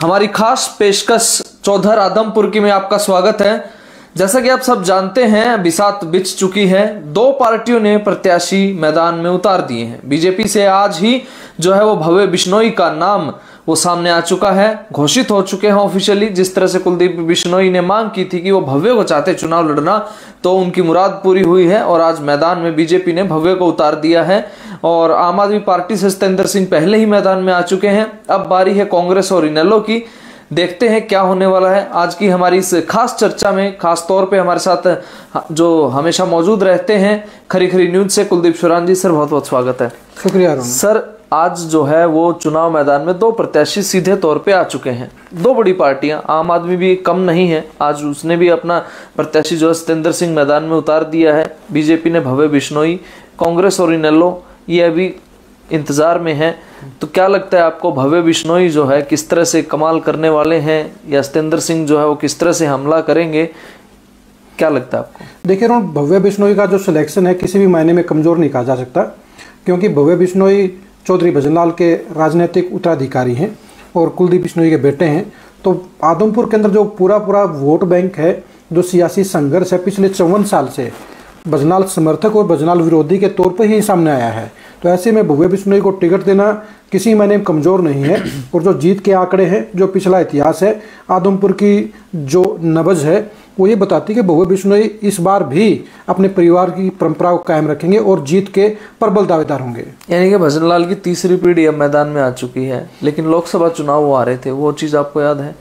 हमारी खास पेशकश चौधर आदमपुर की में आपका स्वागत है। जैसा कि आप सब जानते हैं, बिसात बिछ चुकी है। दो पार्टियों ने प्रत्याशी मैदान में उतार दिए हैं। बीजेपी से आज ही जो है वो भव्य बिश्नोई का नाम वो सामने आ चुका है, घोषित हो चुके हैं ऑफिशियली। जिस तरह से कुलदीप बिश्नोई ने मांग की थी कि वो भव्य को चाहते चुनाव लड़ना, तो उनकी मुराद पूरी हुई है और आज मैदान में बीजेपी ने भव्य को उतार दिया है। और आम आदमी पार्टी से सत्येंद्र सिंह पहले ही मैदान में आ चुके हैं। अब बारी है कांग्रेस और इनेलो की। देखते हैं क्या होने वाला है। आज की हमारी इस खास चर्चा में खास तौर पे हमारे साथ जो हमेशा मौजूद रहते हैं खरी खरी न्यूज से कुलदीप शुरान जी, सर बहुत बहुत स्वागत है। शुक्रिया सर। आज जो है वो चुनाव मैदान में दो प्रत्याशी सीधे तौर पे आ चुके हैं। दो बड़ी पार्टियां, आम आदमी भी कम नहीं है, आज उसने भी अपना प्रत्याशी जो है सत्येंद्र सिंह मैदान में उतार दिया है। बीजेपी ने भव्य बिश्नोई, कांग्रेस और इनेलो ये अभी इंतजार में है। तो क्या लगता है आपको, भव्य बिश्नोई जो है किस तरह से कमाल करने वाले हैं या सत्येंद्र सिंह जो है वो किस तरह से हमला करेंगे, क्या लगता है आपको? देखिए भव्य बिश्नोई का जो सिलेक्शन है किसी भी मायने में कमजोर नहीं कहा जा सकता, क्योंकि भव्य बिश्नोई चौधरी भजनलाल के राजनीतिक उत्तराधिकारी हैं और कुलदीप बिश्नोई के बेटे हैं। तो आदमपुर के अंदर जो पूरा वोट बैंक है, जो सियासी संघर्ष है पिछले 54 साल से भजनलाल समर्थक और भजनलाल विरोधी के तौर पर ही सामने आया है। तो ऐसे में भव्य बिश्नोई को टिकट देना किसी मायने में कमज़ोर नहीं है। और जो जीत के आंकड़े हैं, जो पिछला इतिहास है, आदमपुर की जो नब्ज है वो ये बताती है कि भव्य बिश्नोई इस बार भी अपने परिवार की परंपरा को कायम रखेंगे और जीत के प्रबल दावेदार होंगे। यानी कि भजनलाल की तीसरी पीढ़ी अब मैदान में आ चुकी है। लेकिन लोकसभा चुनाव वो आ रहे थे, वो चीज़ आपको याद है?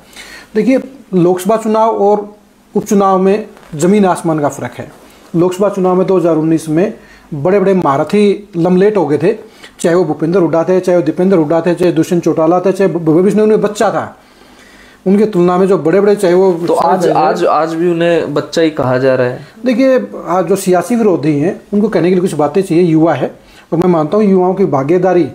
देखिए, लोकसभा चुनाव और उपचुनाव में जमीन आसमान का फर्क है। लोकसभा चुनाव में 2019 में बड़े बड़े महारथी लमलेट हो गए थे, चाहे वो भूपेंद्र हुड्डा थे, चाहे वो दीपेंद्र हुड्डा थे, चाहे दुष्यंत चौटाला थे, चाहे भव्य बिश्नोई उन्हें बच्चा था। उनके तुलना में जो बड़े बड़े, चाहे वो तो आज भी उन्हें बच्चा ही कहा जा रहा है। देखिए, आज जो सियासी विरोधी हैं उनको कहने के लिए कुछ बातें चाहिए। युवा है और मैं मानता हूँ युवाओं की भागीदारी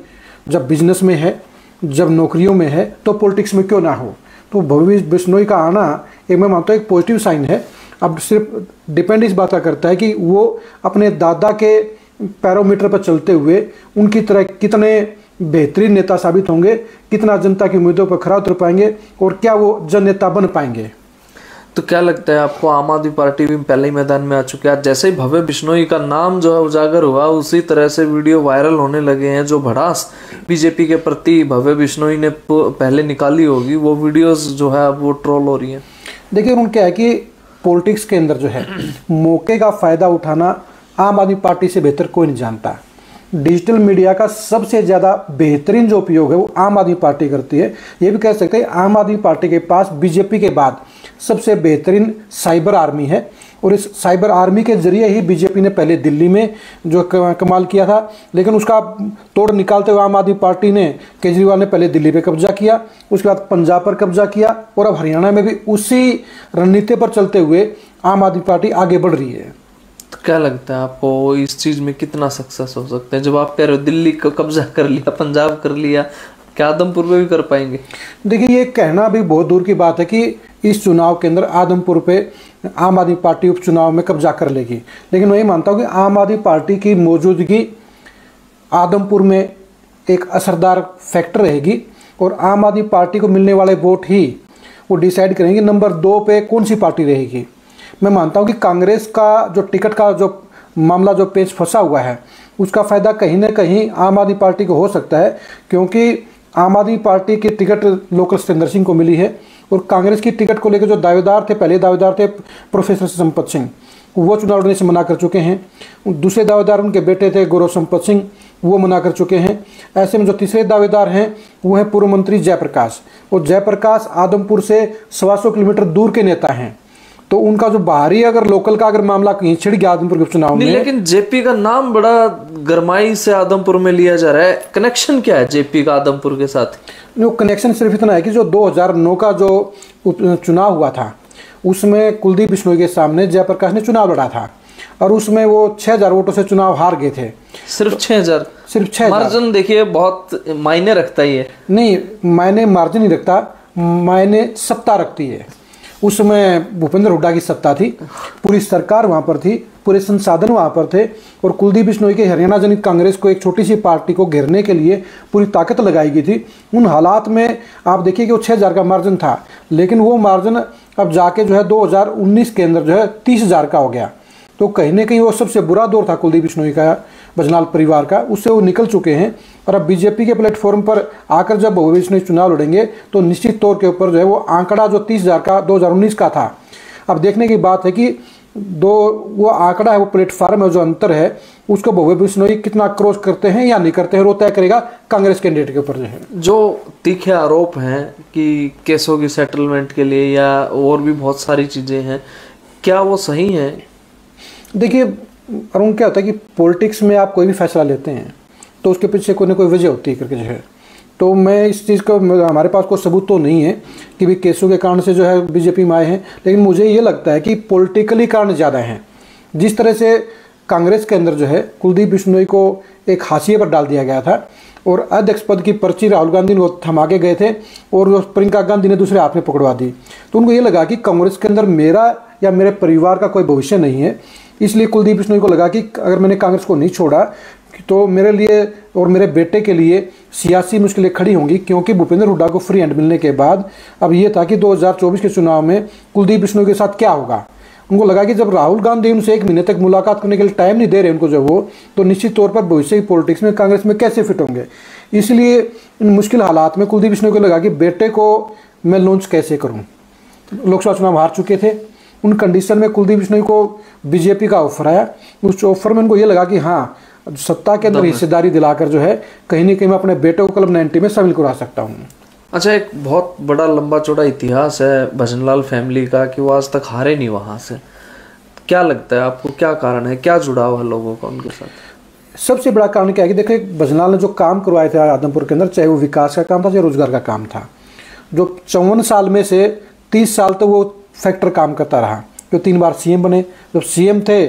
जब बिजनेस में है, जब नौकरियों में है, तो पॉलिटिक्स में क्यों ना हो। तो भव्य बिश्नोई का आना एक मैं मानता हूँ एक पॉजिटिव साइन है। अब सिर्फ डिपेंड इस बात का करता है कि वो अपने दादा के पैरोमीटर पर चलते हुए उनकी तरह कितने बेहतरीन नेता साबित होंगे, कितना जनता की उम्मीदों पर खरा उतर पाएंगे और क्या वो जन नेता बन पाएंगे। तो क्या लगता है आपको, आम आदमी पार्टी भी पहले ही मैदान में आ चुकी है। जैसे ही भव्य बिश्नोई का नाम जो है उजागर हुआ, उसी तरह से वीडियो वायरल होने लगे हैं। जो भड़ास बीजेपी के प्रति भव्य बिश्नोई ने पहले निकाली होगी, वो वीडियोस जो है अब वो ट्रोल हो रही हैं। देखिए, उनका है कि पॉलिटिक्स के अंदर जो है मौके का फ़ायदा उठाना आम आदमी पार्टी से बेहतर कोई नहीं जानता। डिजिटल मीडिया का सबसे ज़्यादा बेहतरीन जो उपयोग है वो आम आदमी पार्टी करती है। ये भी कह सकते हैं आम आदमी पार्टी के पास बीजेपी के बाद सबसे बेहतरीन साइबर आर्मी है। और इस साइबर आर्मी के जरिए ही बीजेपी ने पहले दिल्ली में जो कमाल किया था, लेकिन उसका तोड़ निकालते हुए आम आदमी पार्टी ने, केजरीवाल ने पहले दिल्ली पे कब्जा किया, उसके बाद पंजाब पर कब्जा किया और अब हरियाणा में भी उसी रणनीति पर चलते हुए आम आदमी पार्टी आगे बढ़ रही है। तो क्या लगता है आपको, इस चीज में कितना सक्सेस हो सकते हैं? जब आप कह रहे हो दिल्ली का कब्जा कर लिया, पंजाब कर लिया, क्या आदमपुर में भी कर पाएंगे? देखिए, ये कहना भी बहुत दूर की बात है कि इस चुनाव के अंदर आदमपुर पे आम आदमी पार्टी उपचुनाव में कब्जा कर लेगी। लेकिन मैं ये मानता हूँ कि आम आदमी पार्टी की मौजूदगी आदमपुर में एक असरदार फैक्टर रहेगी और आम आदमी पार्टी को मिलने वाले वोट ही वो डिसाइड करेंगे नंबर 2 पे कौन सी पार्टी रहेगी। मैं मानता हूँ कि कांग्रेस का जो टिकट का जो मामला जो पेच फंसा हुआ है, उसका फ़ायदा कहीं ना कहीं आम आदमी पार्टी को हो सकता है, क्योंकि आम आदमी पार्टी की टिकट लोकल सत्येंद्र सिंह को मिली है और कांग्रेस की टिकट को लेकर जो दावेदार थे, पहले दावेदार थे प्रोफेसर संपत सिंह, वो चुनाव लड़ने से मना कर चुके हैं। दूसरे दावेदार उनके बेटे थे गौरव संपत सिंह, वो मना कर चुके हैं। ऐसे में जो तीसरे दावेदार हैं वो हैं पूर्व मंत्री जयप्रकाश, और जयप्रकाश आदमपुर से 125 किलोमीटर दूर के नेता हैं। तो उनका जो बाहरी अगर लोकल का अगर मामला कहीं छिड़ गया आदमपुर के चुनाव में, लेकिन जेपी का नाम बड़ा गरमाई से आदमपुर में लिया जा रहा है। कनेक्शन क्या है जेपी का आदमपुर के साथ? वो कनेक्शन सिर्फ इतना है कि जो 2009 का जो चुनाव हुआ था उसमें कुलदीप बिश्नोई के सामने जयप्रकाश ने चुनाव लड़ा था और उसमें वो 6000 वोटों से चुनाव हार गए थे। सिर्फ 6000? सिर्फ 6000। मार्जिन देखिए बहुत मायने रखता ही है। नहीं, मायने मार्जिन नहीं रखता, मायने सत्ता रखती है। उस समय भूपेंद्र हुड्डा की सत्ता थी, पूरी सरकार वहाँ पर थी, पूरे संसाधन वहाँ पर थे, और कुलदीप बिश्नोई के हरियाणा जनहित कांग्रेस को एक छोटी सी पार्टी को घेरने के लिए पूरी ताकत लगाई गई थी। उन हालात में आप देखिए कि वो 6000 का मार्जिन था, लेकिन वो मार्जिन अब जाके जो है 2019 के अंदर जो है 30,000 का हो गया। तो कहीं ना कहीं वो सबसे बुरा दौर था कुलदीप बिश्नोई का, बजनाल परिवार का, उससे वो निकल चुके हैं। और अब बीजेपी के प्लेटफॉर्म पर आकर जब भव्य बिश्नोई चुनाव लड़ेंगे तो निश्चित तौर के ऊपर जो है वो आंकड़ा जो 30,000 का 2019 का था, अब देखने की बात है कि वो आंकड़ा है, वो प्लेटफॉर्म है, जो अंतर है उसको भव्य बिश्नोई कितना क्रॉस करते हैं या नहीं करते हैं, वो तय करेगा कांग्रेस कैंडिडेट के ऊपर। जो है जो तीखे आरोप हैं कि केसों की सेटलमेंट के लिए या और भी बहुत सारी चीजें हैं, क्या वो सही हैं? देखिए अरुण, क्या होता है कि पॉलिटिक्स में आप कोई भी फैसला लेते हैं तो उसके पीछे कोई ना कोई वजह होती है करके जो है। तो मैं इस चीज़ को, हमारे पास कोई सबूत तो नहीं है कि भी केसों के कारण से जो है बीजेपी में आए हैं, लेकिन मुझे ये लगता है कि पॉलिटिकली कारण ज़्यादा हैं। जिस तरह से कांग्रेस के अंदर जो है कुलदीप बिश्नोई को एक हाशिए पर डाल दिया गया था और अध्यक्ष पद की पर्ची राहुल गांधी ने वो थमा के गए थे और प्रियंका गांधी ने दूसरे हाथ में पकड़वा दी, तो उनको ये लगा कि कांग्रेस के अंदर मेरा या मेरे परिवार का कोई भविष्य नहीं है। इसलिए कुलदीप बिश्नोई को लगा कि अगर मैंने कांग्रेस को नहीं छोड़ा तो मेरे लिए और मेरे बेटे के लिए सियासी मुश्किलें खड़ी होंगी, क्योंकि भूपेंद्र हुड्डा को फ्री हैंड मिलने के बाद अब ये था कि 2024 के चुनाव में कुलदीप बिश्नोई के साथ क्या होगा। उनको लगा कि जब राहुल गांधी उनसे 1 महीने तक मुलाकात करने के लिए टाइम नहीं दे रहे उनको, जब वो, तो निश्चित तौर पर भविष्य की पॉलिटिक्स में कांग्रेस में कैसे फिट होंगे। इसलिए इन मुश्किल हालात में कुलदीप बिश्नोई को लगा कि बेटे को मैं लॉन्च कैसे करूँ। लोकसभा चुनाव हार चुके थे, उन कंडीशन में कुलदीप बिश्नोई को बीजेपी का ऑफर आया। उस ऑफर में उनको ये लगा कि हाँ, सत्ता के अंदर हिस्सेदारी दिलाकर जो है कहीं ना कहीं मैं अपने बेटे को क्लब 90 में शामिल करा सकता हूँ। अच्छा, एक बहुत बड़ा लंबा चौड़ा इतिहास है भजनलाल फैमिली का कि वो आज तक हारे नहीं वहां से। क्या लगता है आपको, क्या कारण है, क्या जुड़ाव है लोगों का उनके साथ? सबसे बड़ा कारण क्या है कि देखिए भजनलाल ने जो काम करवाए थे आदमपुर के अंदर, चाहे वो विकास का काम था चाहे रोजगार का काम था, जो 54 साल में से 30 साल तो वो फैक्टर काम करता रहा। जो 3 बार सीएम बने, जब सीएम थे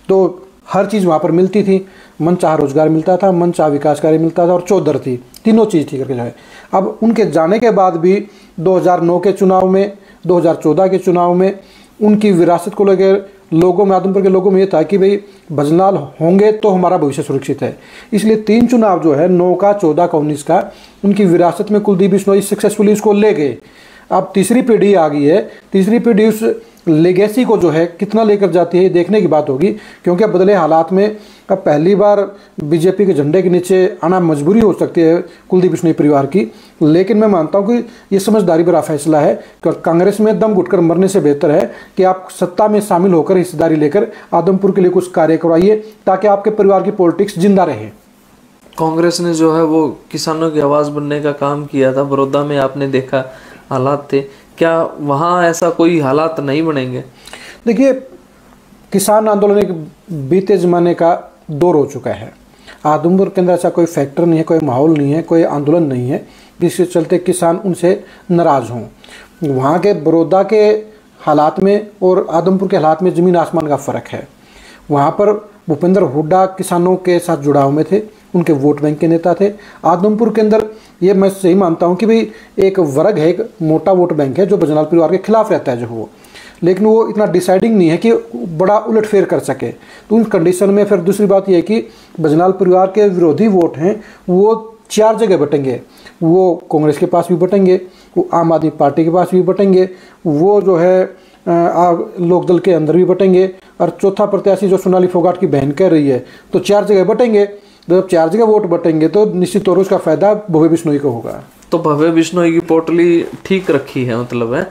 तो हर चीज़ वहाँ पर मिलती थी, मन चाह रोजगार मिलता था, मन चाह विकास कार्य मिलता था और चौधर थी, तीनों चीज़ थी करके जो है। अब उनके जाने के बाद भी 2009 के चुनाव में, 2014 के चुनाव में उनकी विरासत को लेकर लोगों में, आदमपुर के लोगों में ये था कि भाई भजनलाल होंगे तो हमारा भविष्य सुरक्षित है। इसलिए 3 चुनाव जो है 9 का, 14 का, 19 का, उनकी विरासत में कुलदीप बिश्नोई सक्सेसफुली उसको ले गए। अब तीसरी पीढ़ी आ गई है, तीसरी पीढ़ी उस लेगेसी को जो है कितना लेकर जाती है ये देखने की बात होगी, क्योंकि अब बदले हालात में अब पहली बार बीजेपी के झंडे के नीचे आना मजबूरी हो सकती है कुलदीप बिश्नोई परिवार की। लेकिन मैं मानता हूं कि ये समझदारी भरा फैसला है कि कांग्रेस में दम घुटकर मरने से बेहतर है कि आप सत्ता में शामिल होकर हिस्सेदारी लेकर आदमपुर के लिए कुछ कार्य करवाइए ताकि आपके परिवार की पॉलिटिक्स जिंदा रहे। कांग्रेस ने जो है वो किसानों की आवाज़ बनने का काम किया था। बड़ौदा में आपने देखा हालात थे, क्या वहाँ ऐसा कोई हालात नहीं बनेंगे? देखिए, किसान आंदोलन एक बीते ज़माने का दौर हो चुका है। आदमपुर के अंदर ऐसा कोई फैक्टर नहीं है, कोई माहौल नहीं है, कोई आंदोलन नहीं है जिसके चलते किसान उनसे नाराज़ हों। वहाँ के बड़ौदा के हालात में और आदमपुर के हालात में ज़मीन आसमान का फ़र्क है। वहाँ पर भूपेंद्र हुड्डा किसानों के साथ जुड़ाव में थे, उनके वोट बैंक के नेता थे। आदमपुर के अंदर ये मैं सही मानता हूँ कि भाई एक वर्ग है, एक मोटा वोट बैंक है जो बजनाल परिवार के खिलाफ रहता है जो वो, लेकिन वो इतना डिसाइडिंग नहीं है कि बड़ा उलटफेर कर सके। तो उन कंडीशन में फिर दूसरी बात यह है कि बजनाल परिवार के विरोधी वोट हैं वो 4 जगह बटेंगे। वो कांग्रेस के पास भी बटेंगे, वो आम आदमी पार्टी के पास भी बटेंगे, वो जो है लोकदल के अंदर भी बटेंगे, और चौथा प्रत्याशी जो सोनाली फोगाट की बहन कह रही है, तो 4 जगह बटेंगे। जब 4 जगह वोट बटेंगे तो निश्चित तौर पर उसका फायदा भव्य बिश्नोई को होगा। तो भव्य बिश्नोई की पोटली ठीक रखी है, मतलब है?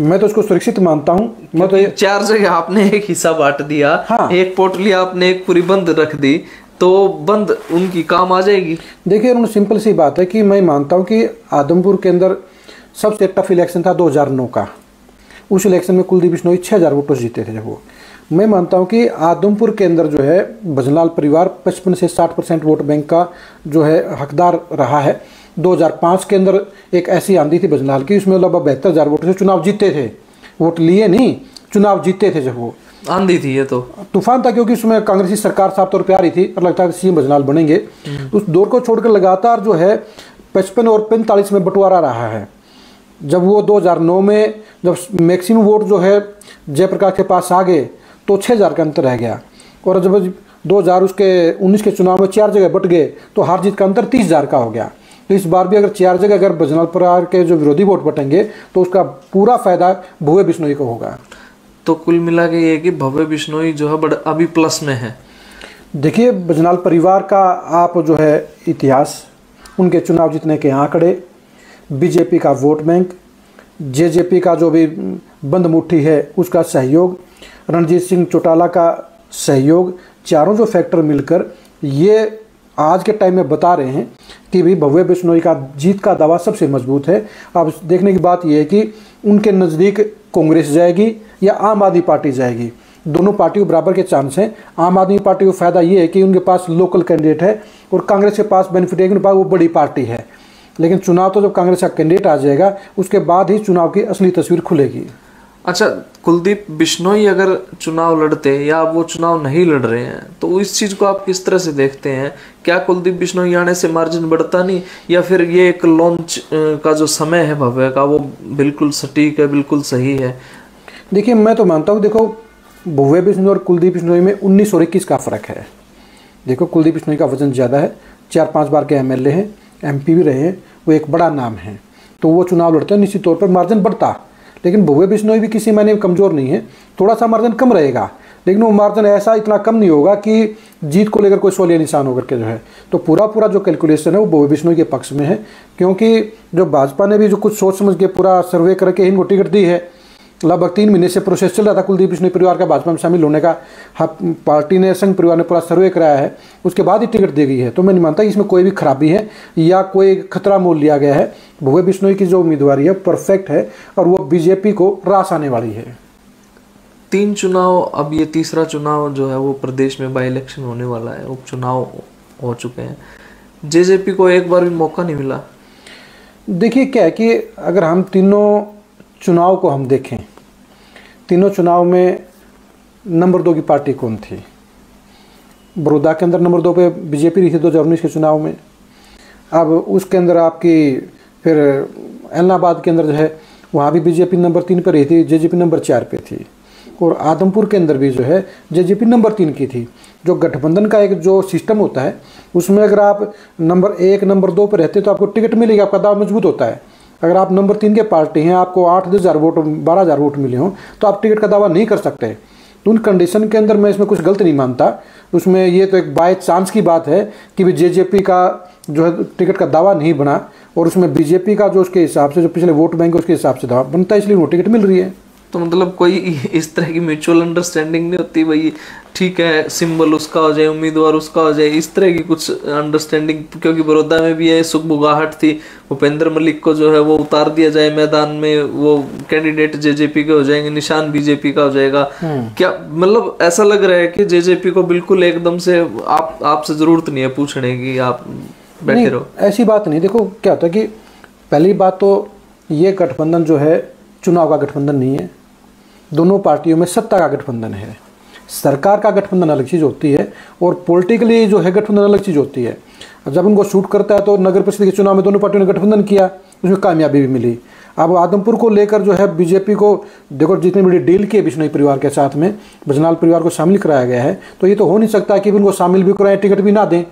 मैं तो उसको सुरक्षित मानता हूँ। मैं तो 4 जगह आपने एक हिस्सा बांट दिया, हाँ। एक पोटली आपने एक पूरी बंद रख दी, तो बंद उनकी काम आ जाएगी। देखिए उन्होंने सिंपल सी बात है कि मैं मानता हूँ कि आदमपुर के अंदर सबसे टफ इलेक्शन था 2009 का। उस इलेक्शन में कुलदीप बिश्नोई 6000 वोटों से जीते थे जब वो। मैं मानता हूं कि आदमपुर के अंदर जो है भजनलाल परिवार 55 से 60% वोट बैंक का जो है हकदार रहा है। 2005 के अंदर एक ऐसी आंधी थी भजनलाल की, उसमें लगभग 72,000 वोटों से चुनाव जीते थे। वोट लिए नहीं, चुनाव जीते थे। जब वो आंधी थी, ये तो तूफान था, क्योंकि उसमें कांग्रेसी सरकार साफ तौर पर आ रही थी और लगता है कि सीएम भजनलाल बनेंगे। उस दौर को छोड़कर लगातार जो है 55 और 45 में बंटवारा रहा है। जब वो 2009 में जब मैक्सिमम वोट जो है जयप्रकाश के पास आ गए तो 6000 का अंतर रह गया, और जब 2019 के चुनाव में 4 जगह बट गए तो हार जीत का अंतर 30,000 का हो गया। तो इस बार भी अगर 4 जगह अगर बजनाल परिवार के जो विरोधी वोट बटेंगे तो उसका पूरा फायदा भव्य बिश्नोई को होगा। तो कुल मिला के ये कि भव्य बिश्नोई जो है बड़ा अभी प्लस में है। देखिए, बजनाल परिवार का आप जो है इतिहास, उनके चुनाव जीतने के आंकड़े, बीजेपी का वोट बैंक, जेजेपी का जो भी बंद मुट्ठी है उसका सहयोग, रणजीत सिंह चौटाला का सहयोग, चारों जो फैक्टर मिलकर ये आज के टाइम में बता रहे हैं कि भी भव्य बिश्नोई का जीत का दावा सबसे मजबूत है। अब देखने की बात यह है कि उनके नज़दीक कांग्रेस जाएगी या आम आदमी पार्टी जाएगी। दोनों पार्टियों बराबर के चांस हैं। आम आदमी पार्टी को फायदा ये है कि उनके पास लोकल कैंडिडेट है, और कांग्रेस के पास बेनिफिट है कि उनके पास वो बड़ी पार्टी है। लेकिन चुनाव तो जब कांग्रेस का कैंडिडेट आ जाएगा उसके बाद ही चुनाव की असली तस्वीर खुलेगी। अच्छा, कुलदीप बिश्नोई अगर चुनाव लड़ते या वो चुनाव नहीं लड़ रहे हैं तो इस चीज को आप किस तरह से देखते हैं? क्या कुलदीप बिश्नोई आने से मार्जिन बढ़ता नहीं, या फिर ये एक लॉन्च का जो समय है भव्य का वो बिल्कुल सटीक है, बिल्कुल सही है? देखिए, मैं तो मानता हूँ, देखो भव्य बिश्नोई और कुलदीप बिश्नोई में 19 और 21 का फर्क है। देखो, कुलदीप बिश्नोई का वजन ज़्यादा है, 4-5 बार के MLA हैं, MP भी रहे हैं, वो एक बड़ा नाम है, तो वो चुनाव लड़ते हैं, निश्चित तौर पर मार्जिन बढ़ता। लेकिन भव्य बिश्नोई भी किसी मायने में कमज़ोर नहीं है, थोड़ा सा मार्जिन कम रहेगा, लेकिन वो मार्जिन ऐसा इतना कम नहीं होगा कि जीत को लेकर कोई सवालिया निशान होकर के जो है। तो पूरा जो कैलकुलेशन है वो भव्य बिश्नोई के पक्ष में है, क्योंकि जो भाजपा ने भी जो कुछ सोच समझ के पूरा सर्वे करके इनको टिकट दी है। लगभग 3 महीने से प्रोसेस चल रहा था कुलदीप बिश्नोई परिवार का भाजपा में शामिल होने का। पार्टी ने, संघ परिवार ने पूरा सर्वे कराया है, उसके बाद ही टिकट दी गई है। तो मैं नहीं मानता इसमें कोई भी खराबी है या कोई खतरा मोल लिया गया है। भव्य बिश्नोई की जो उम्मीदवारी है परफेक्ट है, और वो बीजेपी को रास आने वाली है। 3 चुनाव, अब ये तीसरा चुनाव जो है वो प्रदेश में बाई इलेक्शन होने वाला है, उपचुनाव हो चुके हैं। जेजेपी को एक बार भी मौका नहीं मिला। देखिए, क्या है कि अगर हम तीनों चुनाव को हम देखें, तीनों चुनाव में नंबर 2 की पार्टी कौन थी? बड़ौदा के अंदर नंबर 2 पे बीजेपी रही थी 2019 के चुनाव में। अब उसके अंदर आपकी फिर इलाहाबाद के अंदर जो है वहाँ भी बीजेपी नंबर 3 पर रही थी, जेजेपी नंबर 4 पे थी, और आदमपुर के अंदर भी जो है जेजेपी नंबर 3 की थी। जो गठबंधन का एक जो सिस्टम होता है उसमें अगर आप नंबर 1 नंबर 2 पर रहते तो आपको टिकट मिलेगी, आपका दाव मजबूत होता है। अगर आप नंबर 3 के पार्टी हैं, आपको 8-10 वोट 12,000 वोट मिले हों तो आप टिकट का दावा नहीं कर सकते। तो उन कंडीशन के अंदर मैं इसमें कुछ गलत नहीं मानता। उसमें ये तो एक बाय चांस की बात है कि भी जेजेपी का जो है टिकट का दावा नहीं बना, और उसमें बीजेपी का जो उसके हिसाब से जो पिछले वोट बैंक है उसके हिसाब से दावा बनता है, इसलिए वो टिकट मिल रही है। तो मतलब कोई इस तरह की म्यूचुअल अंडरस्टैंडिंग नहीं होती, भाई ठीक है सिंबल उसका हो जाए, उम्मीदवार उसका हो जाए, इस तरह की कुछ अंडरस्टैंडिंग? क्योंकि बड़ौदा में भी है सुखबुगाहट थी, भूपेंद्र मलिक को जो है वो उतार दिया जाए मैदान में, वो कैंडिडेट जेजेपी के हो जाएंगे, निशान बीजेपी का हो जाएगा। क्या मतलब ऐसा लग रहा है कि जेजेपी को बिल्कुल एकदम से आपसे जरूरत नहीं है पूछने की, आप बैठे रहो? ऐसी बात नहीं। देखो, क्या होता है कि पहली बात तो ये गठबंधन जो है चुनाव का गठबंधन नहीं है, दोनों पार्टियों में सत्ता का गठबंधन है। सरकार का गठबंधन अलग चीज़ होती है और पॉलिटिकली जो है गठबंधन अलग चीज़ होती है। जब उनको शूट करता है तो नगर परिषद के चुनाव में दोनों पार्टियों ने गठबंधन किया, उसमें कामयाबी भी मिली। अब आदमपुर को लेकर जो है बीजेपी को देखो जितनी बड़ी डील की बिश्नोई परिवार के साथ में बजनाल परिवार को शामिल कराया गया है, तो ये तो हो नहीं सकता कि उनको शामिल भी कराएं टिकट भी ना दें।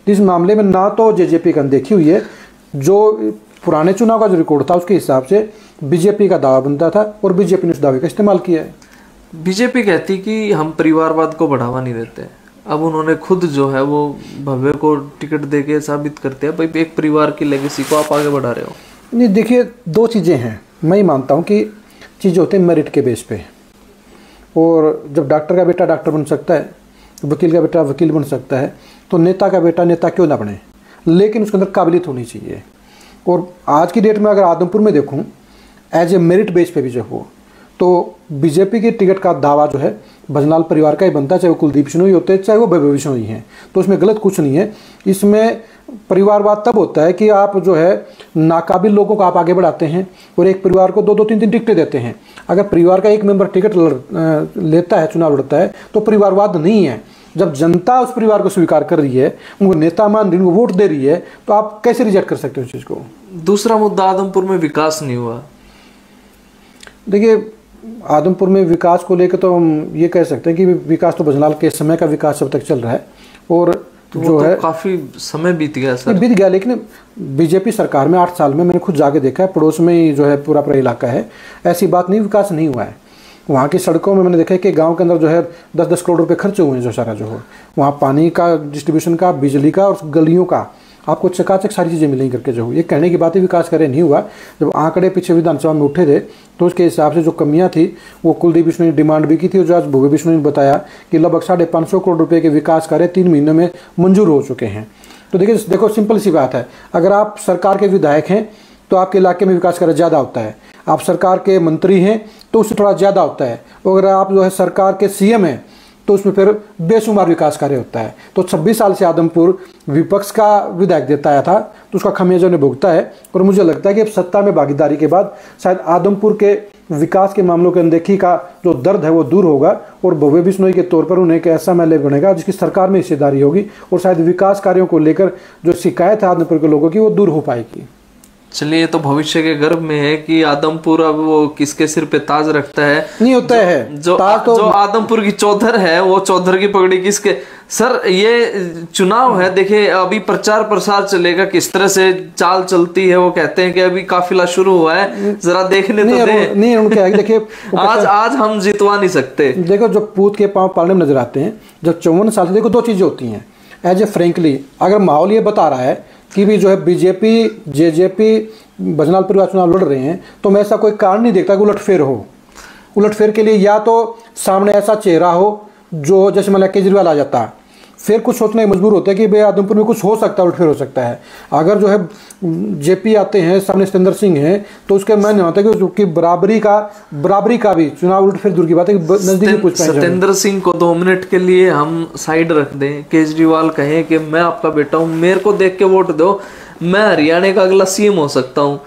इस मामले में ना तो जेजेपी का देखी हुई है, जो पुराने चुनाव का जो रिकॉर्ड था उसके हिसाब से बीजेपी का दावा बनता था और बीजेपी ने उस दावे का इस्तेमाल किया है। बीजेपी कहती कि हम परिवारवाद को बढ़ावा नहीं देते, अब उन्होंने खुद जो है वो भव्य को टिकट देके साबित करते हैं भाई एक परिवार की लेगेसी को आप आगे बढ़ा रहे हो। नहीं, देखिए 2 चीज़ें हैं। मैं ही मानता हूँ कि चीज़ होते हैं मेरिट के बेस पे, और जब डॉक्टर का बेटा डॉक्टर बन सकता है, वकील का बेटा वकील बन सकता है, तो नेता का बेटा नेता क्यों ना बने, लेकिन उसके अंदर काबिलियत होनी चाहिए। और आज की डेट में अगर आदमपुर में देखूं एज ए मेरिट बेस पे भी जो हो, तो बीजेपी के टिकट का दावा जो है बजनाल परिवार का ही बनता है, चाहे वो कुलदीप बिश्नोई होते हैं चाहे वो भव्य बिश्नोई हैं। तो उसमें गलत कुछ नहीं है। इसमें परिवारवाद तब होता है कि आप जो है नाकाबिल लोगों को आप आगे बढ़ाते हैं और एक परिवार को 2-2 3-3 टिकटें देते हैं। अगर परिवार का एक मेंबर टिकट लेता है, चुनाव लड़ता है, तो परिवारवाद नहीं है। जब जनता उस परिवार को स्वीकार कर रही है, उनको नेता मान रही है, उनको वोट दे रही है, तो आप कैसे रिजेक्ट कर सकते हो उस चीज़ को? दूसरा मुद्दा, आदमपुर में विकास नहीं हुआ। देखिए, आदमपुर में विकास को लेकर तो हम ये कह सकते हैं कि विकास तो भजनलाल के समय का विकास अब तक चल रहा है, और तो जो है काफी समय बीत गया सर। बीत गया, लेकिन बीजेपी सरकार में 8 साल में मैंने खुद जाके देखा है, पड़ोस में ही जो है पूरा इलाका है, ऐसी बात नहीं विकास नहीं हुआ है। वहाँ की सड़कों में मैंने देखा है कि गांव के अंदर जो है 10-10 करोड़ रुपए खर्च हुए हैं, जो सारा जो हो वहाँ पानी का, डिस्ट्रीब्यूशन का, बिजली का और गलियों का आपको चकाचक सारी चीज़ें मिलेंगी करके जो हो। ये कहने की बात है विकास करे नहीं हुआ। जब आंकड़े पीछे विधानसभा में उठे थे तो उसके हिसाब से जो कमियां थी वो कुलदीप बिश्नोई ने डिमांड भी की थी, और जो आज भूपे बिश्नोई ने बताया कि लगभग 550 करोड़ रुपए के विकास कार्य 3 महीनों में मंजूर हो चुके हैं। तो देखो सिंपल सी बात है, अगर आप सरकार के विधायक हैं तो आपके इलाके में विकास कार्य ज़्यादा होता है, आप सरकार के मंत्री हैं तो उससे थोड़ा ज़्यादा होता है, अगर आप जो है सरकार के सीएम हैं तो उसमें फिर बेशुमार विकास कार्य होता है। तो 26 साल से आदमपुर विपक्ष का विधायक देता आया था, तो उसका खमियाजा उन्हें भुगता है, और मुझे लगता है कि अब सत्ता में भागीदारी के बाद शायद आदमपुर के विकास के मामलों की अनदेखी का जो दर्द है वो दूर होगा, और भव्य बिश्नोई के तौर पर उन्हें एक ऐसा एमएलए बनेगा जिसकी सरकार में हिस्सेदारी होगी, और शायद विकास कार्यों को लेकर जो शिकायत है आदमपुर के लोगों की वो दूर हो पाएगी। चलिए, ये तो भविष्य के गर्भ में है कि आदमपुर अब वो किसके सिर पे ताज रखता है, नहीं होता है जो आदमपुर की चौधर है वो चौधर की पगड़ी किसके। सर, ये चुनाव है, देखिए अभी प्रचार प्रसार चलेगा, किस तरह से चाल चलती है। वो कहते हैं कि अभी काफिला शुरू हुआ है, जरा देखने तो दे। नहीं, उनके देखिए आज हम जितवा नहीं सकते। देखो, जो पूत के पांव पालने में नजर आते हैं, जब 54 साल से, देखो 2 चीजें होती हैं। एज ए फ्रेंकली अगर माहौल ये बता रहा है कि भी जो है बीजेपी जेजेपी भजनलाल परिवार चुनाव लड़ रहे हैं, तो मैं ऐसा कोई कारण नहीं देखता कि उलटफेर हो। उलटफेर के लिए या तो सामने ऐसा चेहरा हो जो, जैसे मान लिया केजरीवाल आ जाता, फिर कुछ सोचने मजबूर होते हैं कि भाई आदमपुर में कुछ हो सकता है, उलटफेर हो सकता है। अगर जो है जेपी आते हैं, सामने सत्येंद्र सिंह हैं, तो उसके मैं नहीं मानता कि बराबरी का भी चुनाव उलटफेर दूर की बात है कि नजदीकी पूछ पाएंगे। सत्येंद्र सिंह को 2 मिनट के लिए हम साइड रख दें, केजरीवाल कहें कि मैं आपका बेटा हूं, मेरे को देख के वोट दो, मैं हरियाणा का अगला सीएम हो सकता हूँ,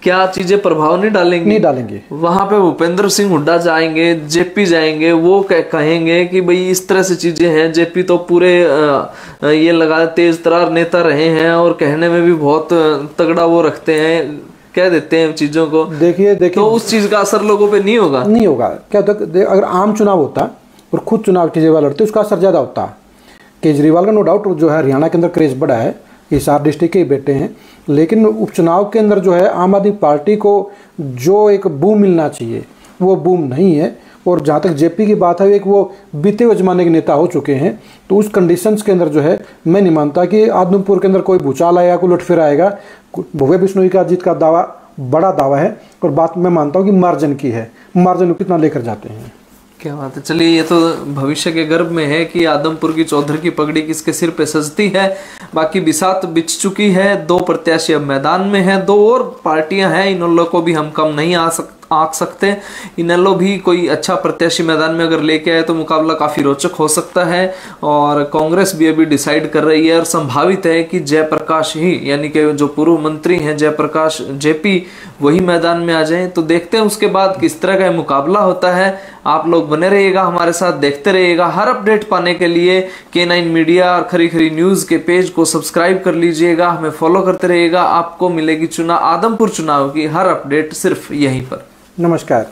क्या चीजें प्रभाव नहीं डालेंगे? नहीं डालेंगे। वहां पे भूपेंद्र सिंह हुड्डा जाएंगे, जेपी जाएंगे, वो कहेंगे कि भाई इस तरह से चीजें हैं। जेपी तो पूरे ये लगा तेज तरार नेता रहे हैं, और कहने में भी बहुत तगड़ा वो रखते हैं, कह देते हैं चीजों को। देखिए तो उस चीज का असर लोगों पे नहीं होगा। क्या होता, अगर आम चुनाव होता और खुद चुनाव केजरीवाल लड़ते, उसका असर ज्यादा होता। केजरीवाल का नो डाउट जो है हरियाणा के अंदर क्रेज बड़ा है, हिसार डिस्ट्रिक्ट के ही बेटे हैं, लेकिन उपचुनाव के अंदर जो है आम आदमी पार्टी को जो एक बूम मिलना चाहिए वो बूम नहीं है। और जहाँ तक जेपी की बात है, एक वो बीते हुए जमाने के नेता हो चुके हैं, तो उस कंडीशंस के अंदर जो है मैं नहीं मानता कि आदमपुर के अंदर कोई भूचाल आएगा, कोई लुटफिर आएगा। भव्य बिश्नोई का जीत का दावा बड़ा दावा है, और बात मैं मानता हूँ कि मार्जिन की है, मार्जिन कितना लेकर जाते हैं। क्या बात है। चलिए, ये तो भविष्य के गर्भ में है कि आदमपुर की चौधर की पगड़ी किसके सिर पे सजती है। बाकी बिसात बिछ चुकी है, 2 प्रत्याशी अब मैदान में हैं, 2 और पार्टियां हैं, इन लोगों को भी हम कम नहीं आंक सकते। इनेलो भी कोई अच्छा प्रत्याशी मैदान में अगर लेके आए तो मुकाबला काफी रोचक हो सकता है। और कांग्रेस भी अभी डिसाइड कर रही है, और संभावित है कि जयप्रकाश ही, यानी कि जो पूर्व मंत्री हैं जयप्रकाश जेपी, वही मैदान में आ जाएं। तो देखते हैं उसके बाद किस तरह का मुकाबला होता है। आप लोग बने रहिएगा हमारे साथ, देखते रहिएगा। हर अपडेट पाने के लिए K9 मीडिया और खरी खरी न्यूज के पेज को सब्सक्राइब कर लीजिएगा, हमें फॉलो करते रहिएगा। आपको मिलेगी आदमपुर चुनाव की हर अपडेट सिर्फ यहीं पर। नमस्कार।